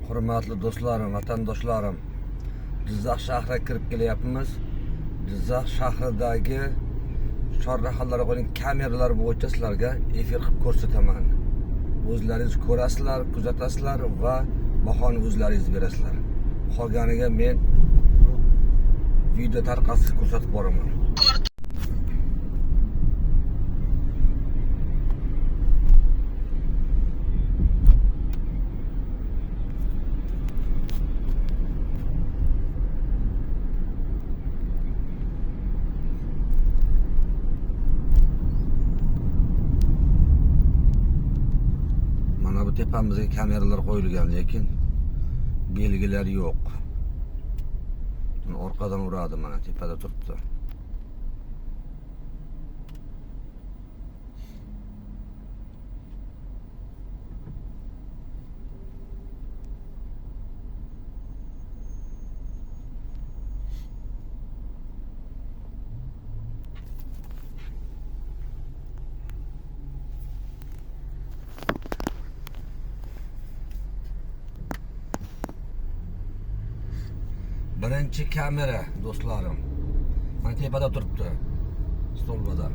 Hurmatli do'stlarim, vatandoshlarim, Jizzax shahriga kirib kelyapmiz. Jizzax shahridagi chorrahalarga qo'yilgan kameralar bo'yicha sizlarga efir qilib ko'rsataman. O'zlaringiz ko'rasizlar, kuzatasizlar va bahoni o'zlaringiz berasizlar. Qolganiga men video tarqatib ko'rsatib boraman. Bu tepamizga kameralar qo'yilgan, lekin belgilar yo'q. Orqadan uradi, mana tepada turibdi. Birinchi kamera do'stlarim. Mana tepada turibdi. Stolbada.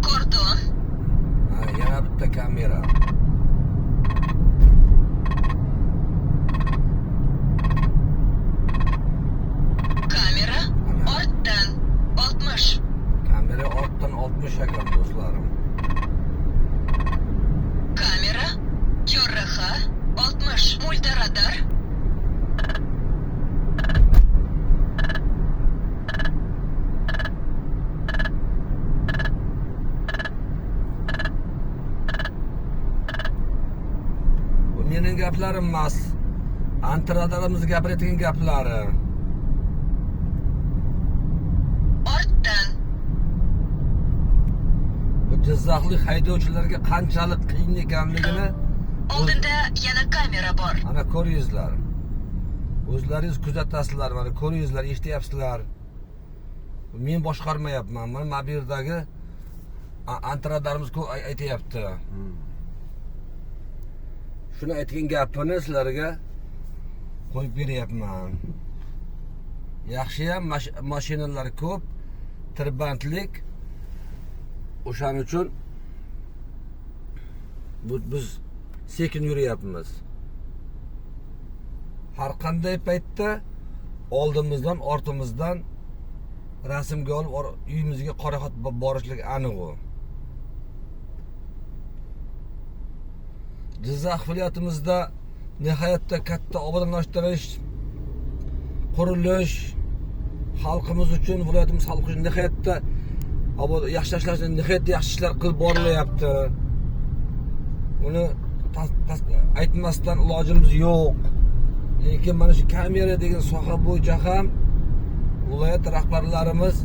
Kordon. Yana bitta kamera. Kamera ortdan 60 ekan do'stlarim. Kamera chorraha 60 multiradar. Bu mening gaplarim emas. Antiradarimiz gapirayotgan gaplari. Jizzaxlik haydovchilarga qanchalik qiyin ekanligini Oldinda yana kamera bor. mana ko'ringizlar. O'zlaringiz kuzatasizlar, mana ko'ringizlar, eshityapsizlar. Men boshqarmayapman. Mana bu yerdagi antiradarimiz aytayapti. Shuni aytgan gapini sizlarga qo'yib beryapman. Yaxshiyam mashinalar ko'p, tirbandlik. O'shaning uchun biz sekin yuryapmiz. Har qanday paytda oldimizdan, ortimizdan rasmga olib uyimizga qoraxat borishlik aniq u. Jizzax viloyatimizda nihoyatda katta obodonlashtirish, qurilish xalqimiz uchun, viloyatimiz xalqi uchun nihoyatda yaxshilashlar, nihoyatda yaxshi ishlar qilib borilyapti. Buni aytmasdan ilojimiz yo'q. Lekin mana shu kamera degan soha bo'yicha ham viloyat rahbarlarimiz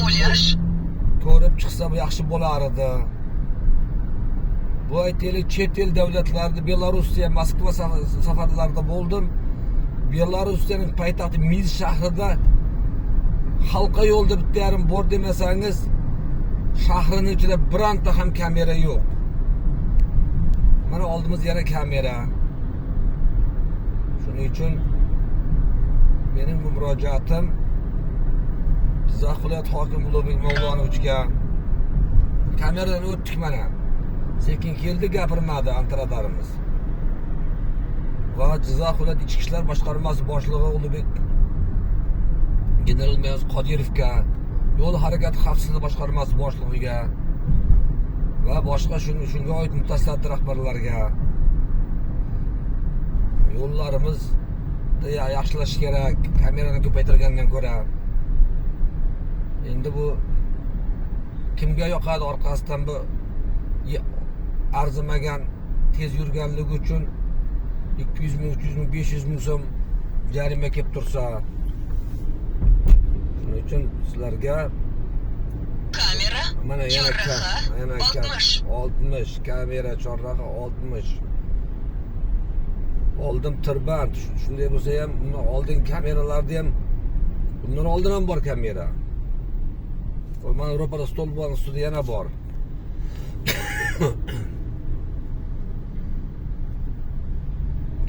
O'ylash ko'rib chiqsa yaxshi bo'lar edi. Bu aytaylik, chet el davlatlarida, Belorussiya, Moskva safarlarida bo'ldim. Belorussiyaning poytaxti Minsk shahrida halqa yo'lda bitta yarim bor demasangiz, shahrining ichida bironta ham kamera yo'q. Mana oldimizda yana kamera. Shuning uchun mening bu murojaatim Jizzax viloyat hokimi Ulug'bek Mavlonovichga. Kameradan o'tdik mana. Sekin keldi, gapirmadi antiradarimiz. Va Jizzax viloyat ichki ishlar boshqarmasi boshlig'i Ulug'bek general-mayor Qodirovga, yo'l harakati xavfsizligi boshqarmasi boshlig'iga va boshqa shunga oid mutasaddi rahbarlarga yo'llarimiz yaxshilash kerak, kamerani ko'paytirgandan ko'ra. Endi bu kimga yoqadi? Orqasidan bu arzimagan tez yurganligi uchun 200 ming, 300 ming, 500 ming so'm jarima kelib tursa, shuning uchun sizlarga kamera Mana yana Chorraha, yana 60. 60 kamera chorraha 60. Oldim tirband. Shunday bo'lsa ham, undan oldin kameralarda ham bundan oldin ham bor kamera. Mana Yevropada stol bor, ustida yana bor.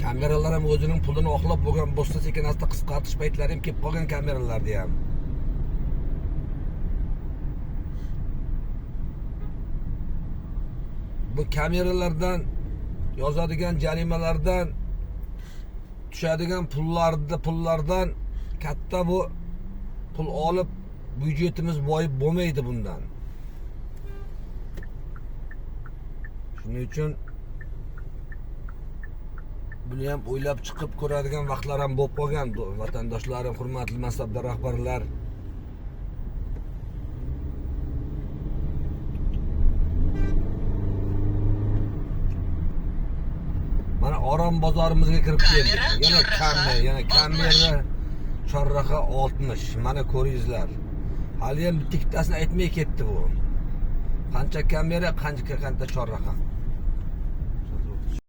Kameralar ham o'zining pulini oqlab bo'lgan bo'lsa, sekin asta qisqartish paytlari ham kelib qolgan kameralarda ham. Bu kameralardan yozadigan jarimalardan tushadigan pullardan katta bu pul olib byudjetimiz boyib bo'lmaydi bundan. Shuning uchun buni ham o'ylab chiqib ko'radigan vaqtlar ham bo'lib qolgan vatandoshlarim, hurmatli mansabdor rahbarlar. Mana Orom bozorimizga kirib keldik. Yana kamera chorraha 60. Mana ko'ringizlar. Hali ham bitta ikkitasini aytmay ketdi bu. Qancha kamera, qancha chorraha.